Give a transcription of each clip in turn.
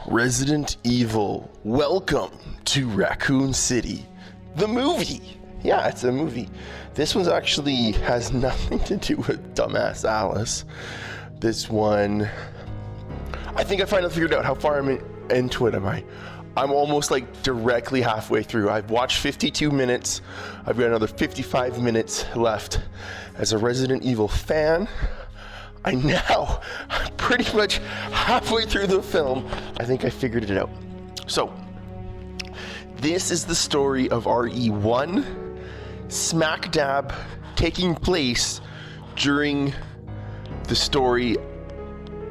Resident Evil, welcome to Raccoon City, the movie. Yeah, it's a movie. This one actually has nothing to do with dumbass Alice. This one, I think I finally figured out how far I'm into it. I'm almost like directly halfway through. I've watched 52 minutes. I've got another 55 minutes left. As a Resident Evil fan, I'm pretty much halfway through the film. I think I figured it out. So, this is the story of RE1, smack dab taking place during the story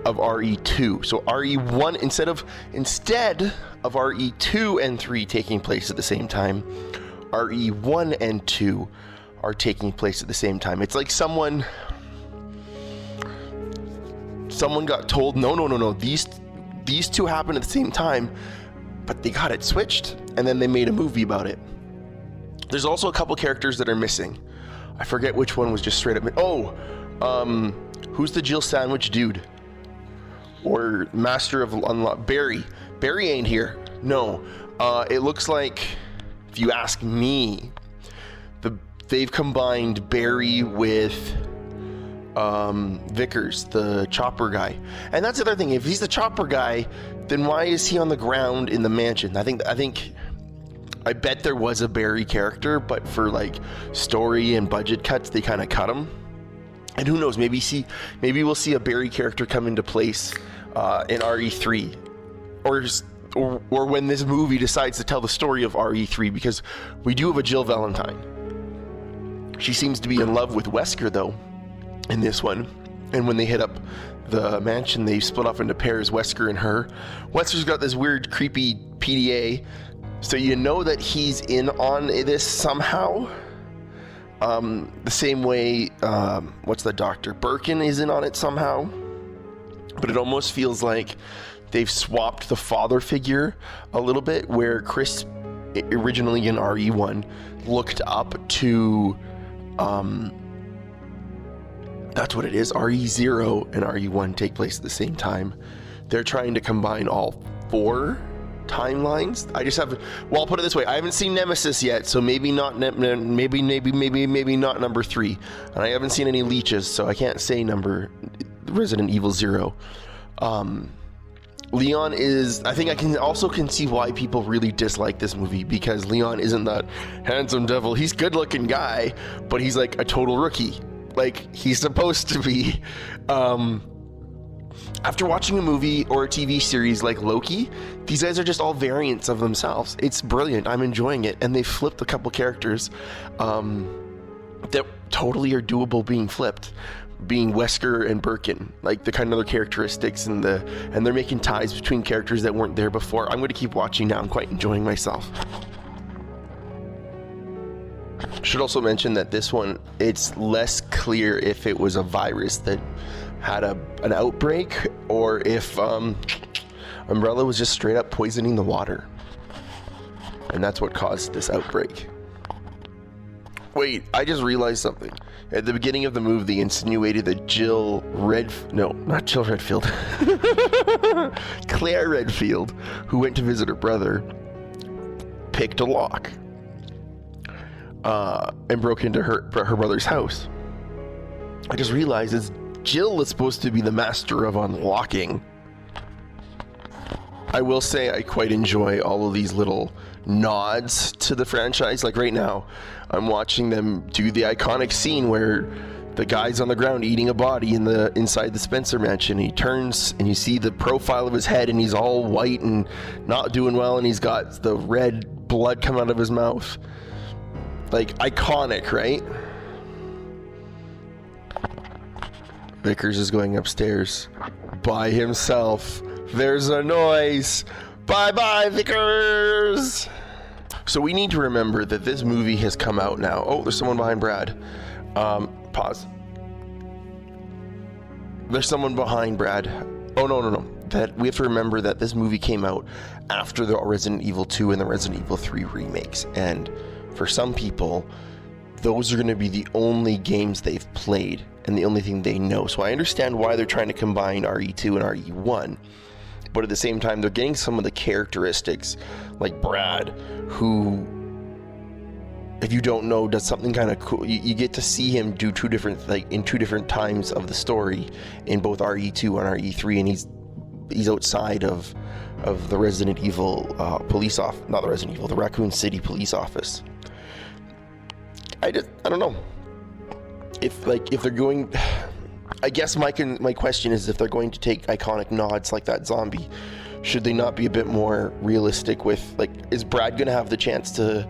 of RE2. So RE1, instead of RE2 and 3 taking place at the same time, RE1 and 2 are taking place at the same time. It's like someone got told, no, these two happen at the same time, but they got it switched, and then they made a movie about it. There's also a couple characters that are missing. I forget which one was just straight up. Who's the Jill Sandwich dude? Or Master of Unlock? Barry. Barry ain't here. No. It looks like, if you ask me, they've combined Barry with Vickers, the chopper guy. And that's the other thing. If he's the chopper guy, then why is he on the ground in the mansion? I bet there was a Barry character, but for like story and budget cuts, they kind of cut him. And who knows? Maybe we'll see a Barry character come into place in RE3, or when this movie decides to tell the story of RE3, because we do have a Jill Valentine. She seems to be in love with Wesker though in this one, and when they hit up the mansion, they split off into pairs, Wesker and her. Wesker's got this weird, creepy PDA, so you know that he's in on this somehow. The same way, what's the doctor? Birkin is in on it somehow. But it almost feels like they've swapped the father figure a little bit, where Chris, originally in RE1, looked up to, that's what it is, RE0 and RE1 take place at the same time. They're trying to combine all 4 timelines. I'll put it this way, I haven't seen Nemesis yet, so maybe not maybe not number 3, and I haven't seen any leeches, so I can't say Resident Evil 0. Leon is, I think I can see why people really dislike this movie, because Leon isn't that handsome devil. He's a good looking guy, but he's like a total rookie, like he's supposed to be. After watching a movie or a TV series like Loki, these guys are just all variants of themselves. It's brilliant. I'm enjoying it. And they flipped a couple characters that totally are doable being flipped, being Wesker and Birkin, like the kind of other characteristics, and they're making ties between characters that weren't there before. I'm going to keep watching now. I'm quite enjoying myself. Should also mention that this one, it's less clear if it was a virus that had an outbreak, or if Umbrella was just straight up poisoning the water, and that's what caused this outbreak. Wait, I just realized something. At the beginning of the movie, they insinuated that Claire Redfield, who went to visit her brother, picked a lock and broke into her brother's house. I just realized it's Jill is supposed to be the master of unlocking. I will say I quite enjoy all of these little nods to the franchise. Like right now, I'm watching them do the iconic scene where the guy's on the ground eating a body inside the Spencer mansion. He turns and you see the profile of his head, and he's all white and not doing well, and he's got the red blood coming out of his mouth. Like, iconic, right? Vickers is going upstairs by himself. There's a noise. Bye-bye, Vickers! So we need to remember that this movie has come out now. Oh, there's someone behind Brad. Pause. There's someone behind Brad. Oh, no. That we have to remember that this movie came out after the Resident Evil 2 and the Resident Evil 3 remakes. And for some people, those are going to be the only games they've played and the only thing they know. So I understand why they're trying to combine RE2 and RE1. but at the same time, they're getting some of the characteristics, like Brad, who, if you don't know, does something kind of cool. You get to see him do two different times of the story in both RE2 and RE3, and he's outside of the Resident Evil the Raccoon City police office. I don't know if they're going. I guess my question is, if they're going to take iconic nods like that zombie, should they not be a bit more realistic with, like, is Brad going to have the chance to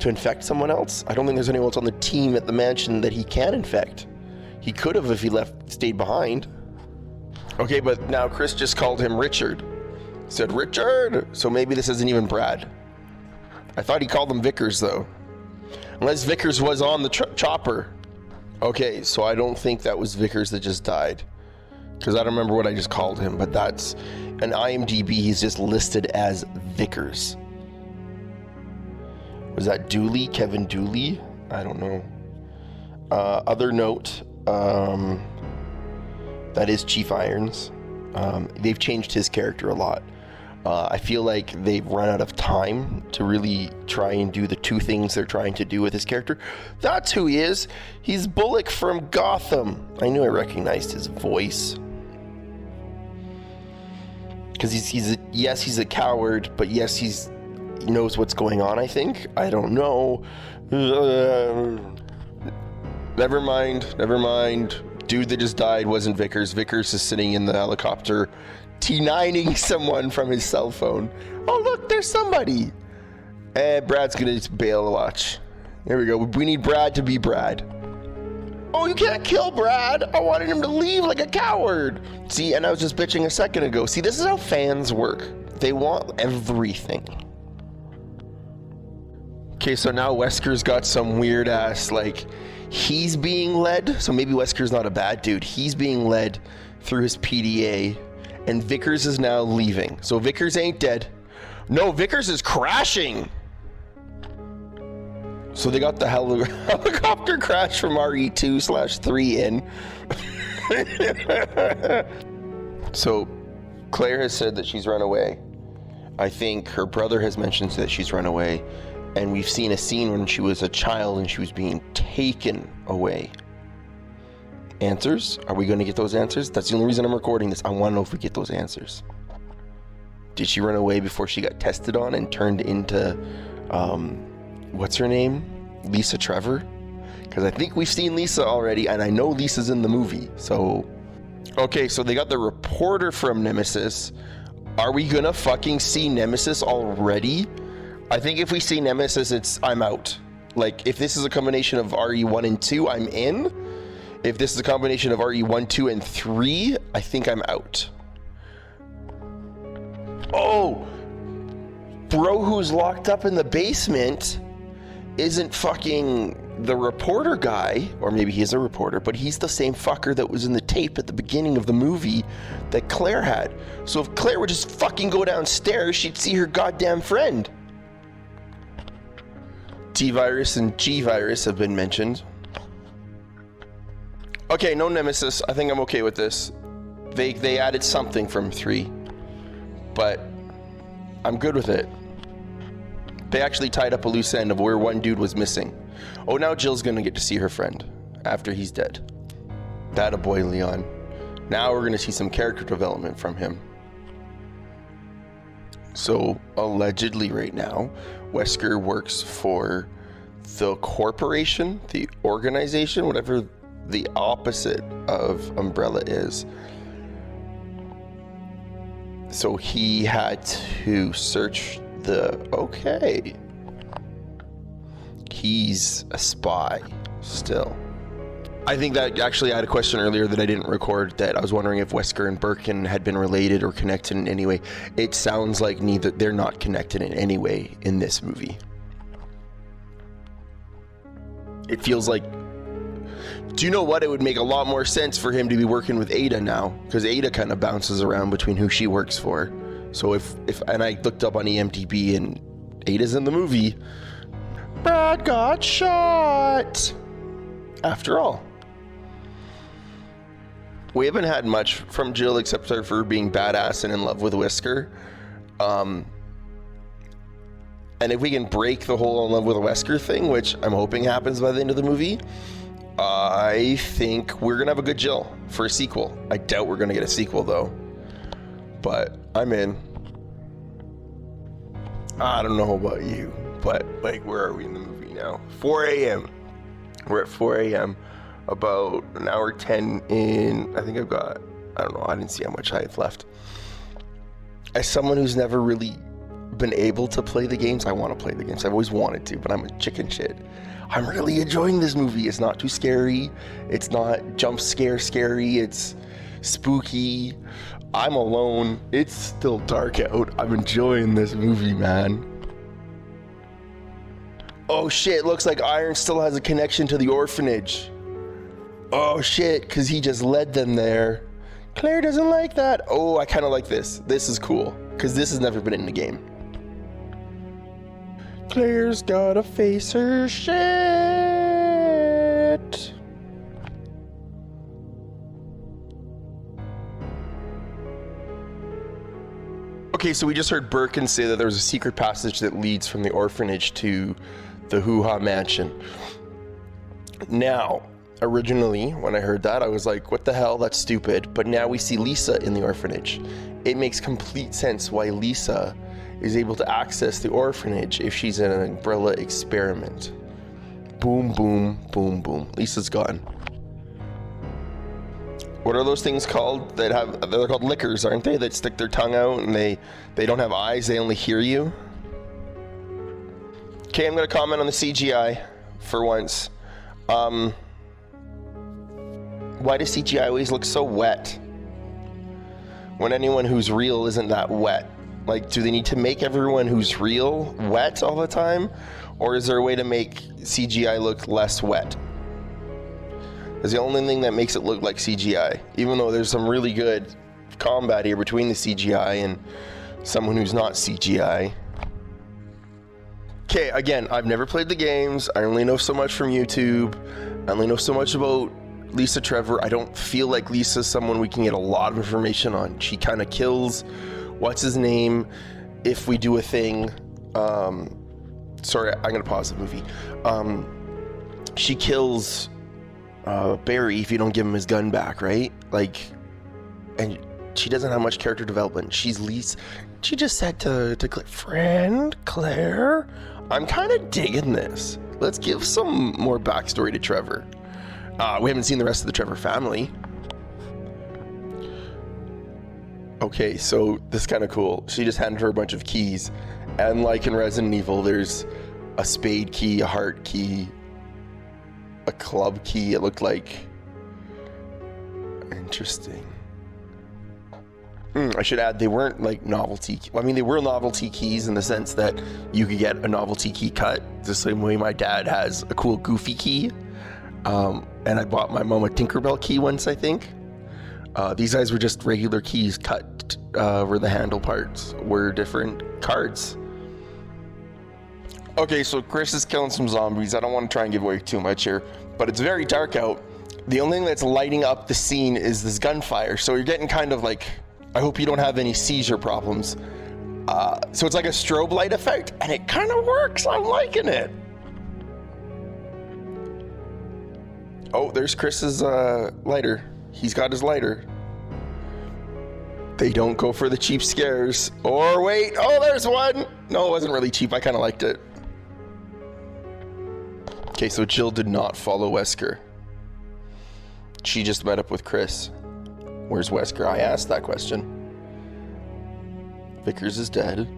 infect someone else? I don't think there's anyone else on the team at the mansion that he can infect. He could have if he stayed behind. Okay, but now Chris just called him Richard. Said Richard! So maybe this isn't even Brad. I thought he called him Vickers, though. Unless Vickers was on the chopper. Okay, so I don't think that was Vickers that just died. Because I don't remember what I just called him, but that's an IMDb. He's just listed as Vickers. Was that Dooley? Kevin Dooley? I don't know. Other note, that is Chief Irons. They've changed his character a lot. I feel like they've run out of time to really try and do the two things they're trying to do with his character. That's who he is. He's Bullock from Gotham. I knew I recognized his voice. Because he's a coward, but yes, he knows what's going on, I think. I don't know. Never mind. Dude that just died wasn't Vickers. Vickers is sitting in the helicopter T9ing someone from his cell phone. Oh, look, there's somebody. And Brad's gonna just bail the watch. There we go. We need Brad to be Brad. Oh, you can't kill Brad. I wanted him to leave like a coward. See, and I was just bitching a second ago. See, this is how fans work. They want everything. Okay, so now Wesker's got some weird ass, like, he's being led. So maybe Wesker's not a bad dude. He's being led through his PDA. And Vickers is now leaving. So Vickers ain't dead. No, Vickers is crashing. So they got the helicopter crash from RE2/3 in. So Claire has said that she's run away. I think her brother has mentioned that she's run away. And we've seen a scene when she was a child and she was being taken away. Answers? Are we going to get those answers? That's the only reason I'm recording this. I want to know if we get those answers. Did she run away before she got tested on and turned into, what's her name? Lisa Trevor? Because I think we've seen Lisa already, and I know Lisa's in the movie. So, okay, so they got the reporter from Nemesis. Are we going to fucking see Nemesis already? I think if we see Nemesis, I'm out. Like, if this is a combination of RE1 and 2, I'm in. If this is a combination of RE1, 2, and 3, I think I'm out. Oh! Bro who's locked up in the basement isn't fucking the reporter guy, or maybe he is a reporter, but he's the same fucker that was in the tape at the beginning of the movie that Claire had. So if Claire would just fucking go downstairs, she'd see her goddamn friend. T-Virus and G-Virus have been mentioned. Okay, no Nemesis. I think I'm okay with this. They added something from 3, but I'm good with it. They actually tied up a loose end of where one dude was missing. Oh, now Jill's gonna get to see her friend after he's dead. That a boy, Leon. Now we're gonna see some character development from him. So, allegedly right now, Wesker works for the corporation, the organization, whatever the opposite of Umbrella is. So he had to search okay. He's a spy still. I think that actually I had a question earlier that I didn't record that I was wondering if Wesker and Birkin had been related or connected in any way. It sounds like they're not connected in any way in this movie. It feels like, do you know what? It would make a lot more sense for him to be working with Ada now, because Ada kind of bounces around between who she works for. So if and I looked up on IMDb and Ada's in the movie. Brad got shot. After all. we haven't had much from Jill except for her being badass and in love with Whisker. And if we can break the whole in love with Wesker thing, which I'm hoping happens by the end of the movie, I think we're gonna have a good Jill for a sequel. I doubt we're gonna get a sequel though, but I'm in. I don't know about you, but like, where are we in the movie now? 4 a.m. We're at 4 a.m. About an hour 10 in. I think I've got, I don't know, I didn't see how much I have left. As someone who's never really been able to play the games, I want to play the games. I've always wanted to, but I'm a chicken shit. I'm really enjoying this movie. It's not too scary. It's not jump scare scary. It's spooky. I'm alone. It's still dark out. I'm enjoying this movie, man. Oh shit, looks like Iron still has a connection to the orphanage. Oh shit, because he just led them there. Claire doesn't like that. Oh, I kind of like this. This is cool, because this has never been in the game. Claire's gotta face her shit. Okay, so we just heard Birkin say that there's a secret passage that leads from the orphanage to the Hoo-Ha Mansion. Now, originally, when I heard that, I was like, what the hell? That's stupid. But now we see Lisa in the orphanage. It makes complete sense why Lisa is able to access the orphanage if she's in an Umbrella experiment. Boom, boom, boom, boom. Lisa's gone. What are those things called that have, they're called lickers, aren't they? That stick their tongue out and they don't have eyes, they only hear you. Okay, I'm gonna comment on the CGI for once. Why does CGI always look so wet? When anyone who's real isn't that wet? Like, do they need to make everyone who's real wet all the time? Or is there a way to make CGI look less wet? It's the only thing that makes it look like CGI, even though there's some really good combat here between the CGI and someone who's not CGI. Okay, again, I've never played the games. I only know so much from YouTube. I only know so much about Lisa Trevor. I don't feel like Lisa's someone we can get a lot of information on. She kind of kills, what's his name, if we do a thing. Sorry, I'm gonna pause the movie. She kills Barry if you don't give him his gun back, right? Like, and she doesn't have much character development. She's Lisa. She just said to Claire, friend Claire, I'm kind of digging this. Let's give some more backstory to Trevor. We haven't seen the rest of the Trevor family. Okay, so this is kind of cool. She just handed her a bunch of keys. And like in Resident Evil, there's a spade key, a heart key, a club key. It looked like... Interesting. I should add, they weren't like novelty. I mean, they were novelty keys in the sense that you could get a novelty key cut. The same way my dad has a cool Goofy key. And I bought my mom a Tinkerbell key once, I think. These guys were just regular keys cut where the handle parts were different cards. Okay, so Chris is killing some zombies. I don't want to try and give away too much here, but it's very dark out. The only thing that's lighting up the scene is this gunfire. So you're getting kind of like, I hope you don't have any seizure problems. So it's like a strobe light effect, and it kind of works. I'm liking it. Oh, there's Chris's lighter. He's got his lighter. They don't go for the cheap scares. Or wait, oh, there's one. No, it wasn't really cheap. I kind of liked it. Okay, so Jill did not follow Wesker. She just met up with Chris. Where's Wesker? I asked that question. Vickers is dead.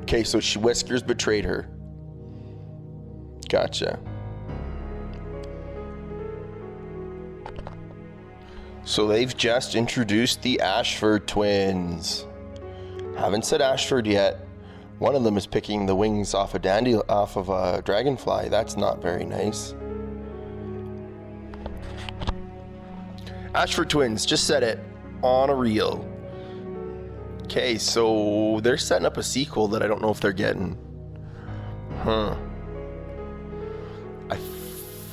Okay, so Wesker's betrayed her. Gotcha. So they've just introduced the Ashford twins. Haven't said Ashford yet. One of them is picking the wings off of a dragonfly. That's not very nice. Ashford twins, just said it on a reel. Okay, so they're setting up a sequel that I don't know if they're getting. I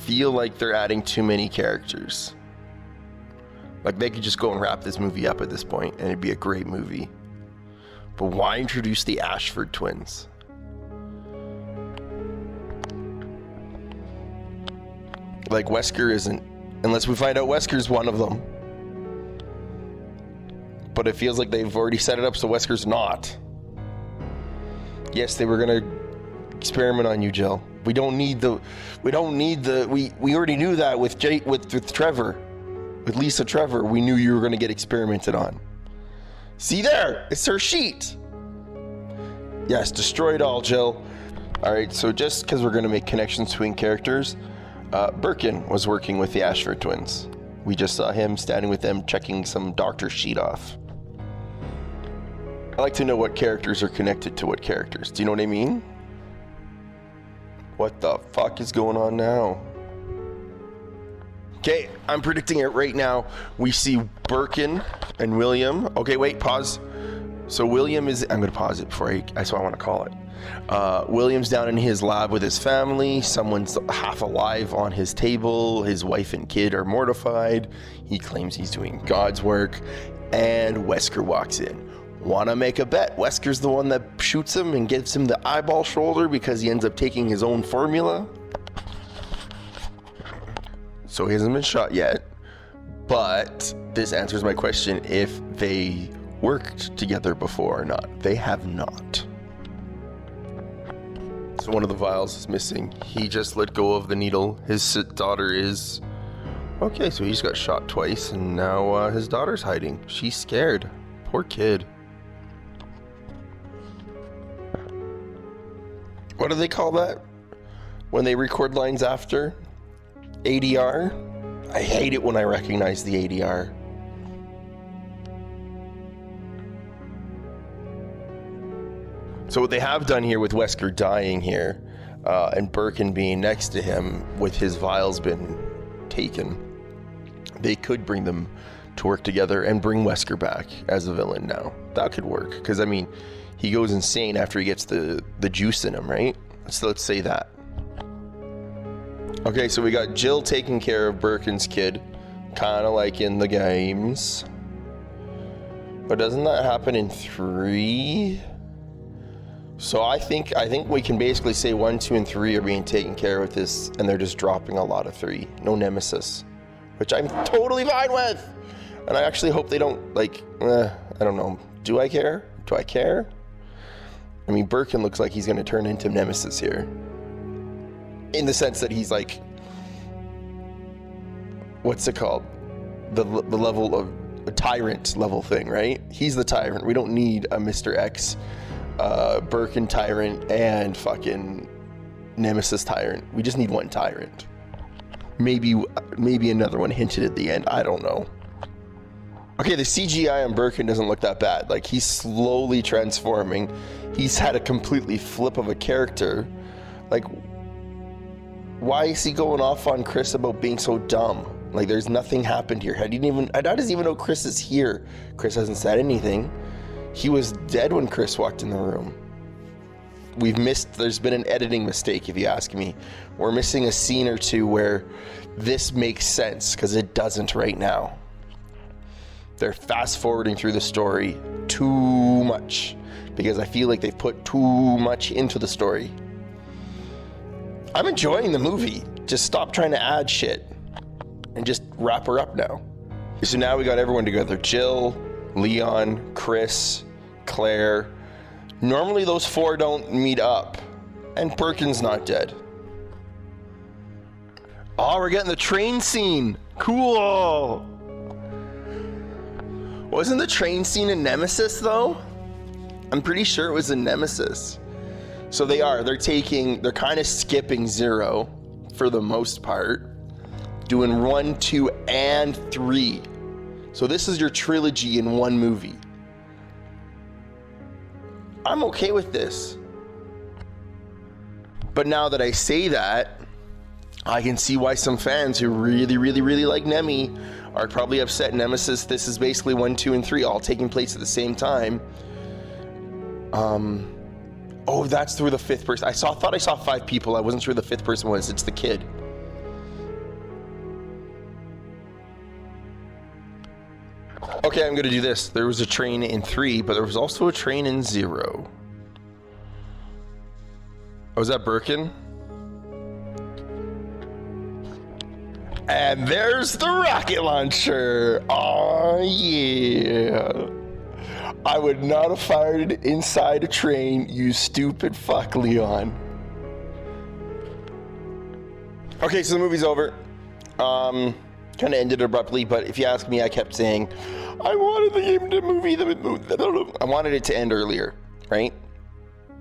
feel like they're adding too many characters. Like, they could just go and wrap this movie up at this point, and it'd be a great movie. But why introduce the Ashford twins? Like, Wesker isn't, unless we find out Wesker's one of them. But it feels like they've already set it up so Wesker's not. Yes, they were gonna experiment on you, Jill. We already knew that with Trevor. With Lisa Trevor, we knew you were gonna get experimented on. See there, it's her sheet. Yes, destroy it all, Jill. All right, so just because we're gonna make connections between characters, Birkin was working with the Ashford twins. We just saw him standing with them checking some doctor sheet off. I like to know what characters are connected to what characters. Do you know what I mean? What the fuck is going on now? Okay, I'm predicting it right now. We see Birkin and William. Okay, wait, pause. So William is, I'm gonna pause it before that's what I wanna call it. William's down in his lab with his family. Someone's half alive on his table. His wife and kid are mortified. He claims he's doing God's work. And Wesker walks in. Wanna make a bet? Wesker's the one that shoots him and gives him the eyeball shoulder because he ends up taking his own formula. So he hasn't been shot yet. But this answers my question if they worked together before or not. They have not. So one of the vials is missing. He just let go of the needle. His daughter is... Okay, so he just got shot twice, and now his daughter's hiding. She's scared. Poor kid. What do they call that? When they record lines after? ADR? I hate it when I recognize the ADR. So what they have done here with Wesker dying here, and Birkin being next to him with his vials been taken, they could bring them to work together and bring Wesker back as a villain now. That could work, because I mean, he goes insane after he gets the juice in him, right? So let's say that. Okay, so we got Jill taking care of Birkin's kid, kind of like in the games. But doesn't that happen in 3? So I think we can basically say 1, 2, and 3 are being taken care of with this, and they're just dropping a lot of 3. No nemesis, which I'm totally fine with. And I actually hope they don't, like, I don't know. Do I care? Do I care? I mean, Birkin looks like he's going to turn into Nemesis here. In the sense that he's like, what's it called? The level of a tyrant level thing, right? He's the tyrant. We don't need a Mr. X, Birkin tyrant, and fucking Nemesis tyrant. We just need one tyrant. Maybe another one hinted at the end. I don't know. Okay, the CGI on Birkin doesn't look that bad. Like, he's slowly transforming. He's had a completely flip of a character. Like, why is he going off on Chris about being so dumb? Like, there's nothing happened here. I doesn't even know Chris is here. Chris hasn't said anything. He was dead when Chris walked in the room. There's been an editing mistake, if you ask me. We're missing a scene or two where this makes sense, because it doesn't right now. They're fast forwarding through the story too much, because I feel like they've put too much into the story. I'm enjoying the movie. Just stop trying to add shit and just wrap her up now. So now we got everyone together. Jill, Leon, Chris, Claire. Normally those 4 don't meet up. And Birkin's not dead. Oh, we're getting the train scene. Cool. Wasn't the train scene in Nemesis though? I'm pretty sure it was in Nemesis. So they're kind of skipping 0 for the most part. Doing 1, 2, and 3. So this is your trilogy in one movie. I'm okay with this. But now that I say that, I can see why some fans who really, really, really like Nemi are probably upset. Nemesis, this is basically 1, 2, and 3 all taking place at the same time. Oh, that's through the 5th person. I thought I saw 5 people. I wasn't sure who the 5th person was. It's the kid. Okay, I'm gonna do this. There was a train in 3, but there was also a train in 0. Oh, was that Birkin? And there's the rocket launcher. Oh yeah. I would not have fired it inside a train, you stupid fuck, Leon. Okay, so the movie's over. Kind of ended abruptly, but if you ask me, I kept saying, I wanted I wanted it to end earlier, right?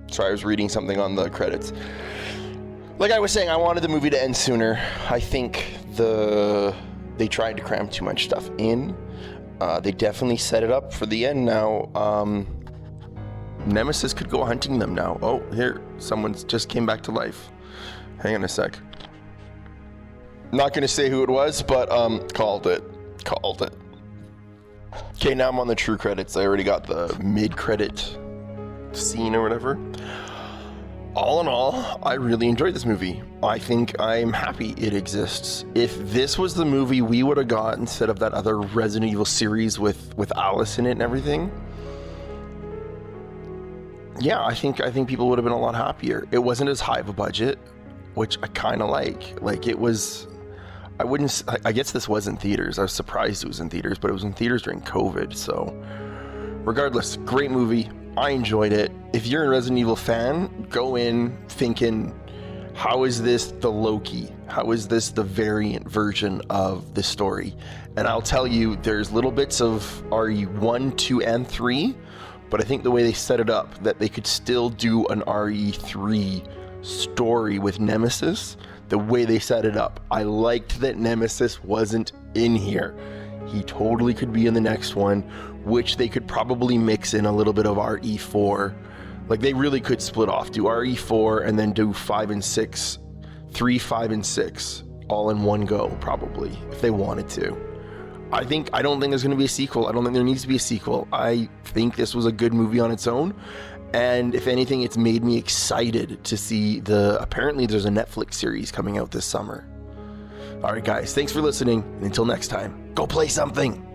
Sorry, I was reading something on the credits. Like I was saying, I wanted the movie to end sooner. I think they tried to cram too much stuff in. They definitely set it up for the end now. Nemesis could go hunting them now. Oh, here, someone's just came back to life. Hang on a sec. Not gonna say who it was, but called it. Okay, now I'm on the true credits. I already got the mid-credit scene or whatever. All in all, I really enjoyed this movie. I think I'm happy it exists. If this was the movie we would have got instead of that other Resident Evil series with Alice in it and everything, yeah, I think people would have been a lot happier. It wasn't as high of a budget, which I kind of like. Like, it was... I guess this was in theaters. I was surprised it was in theaters, but it was in theaters during COVID, so... Regardless, great movie. I enjoyed it. If you're a Resident Evil fan, go in thinking, how is this the Loki? How is this the variant version of the story? And I'll tell you, there's little bits of RE1, 2, and 3, but I think the way they set it up, that they could still do an RE3 story with Nemesis, the way they set it up. I liked that Nemesis wasn't in here. He totally could be in the next one, which they could probably mix in a little bit of RE4. Like, they really could split off, do RE4 and then do 5 and 6, 3, 5, and 6, all in one go, probably, if they wanted to. I don't think there's going to be a sequel. I don't think there needs to be a sequel. I think this was a good movie on its own. And if anything, it's made me excited to see apparently there's a Netflix series coming out this summer. All right, guys, thanks for listening. And until next time, go play something.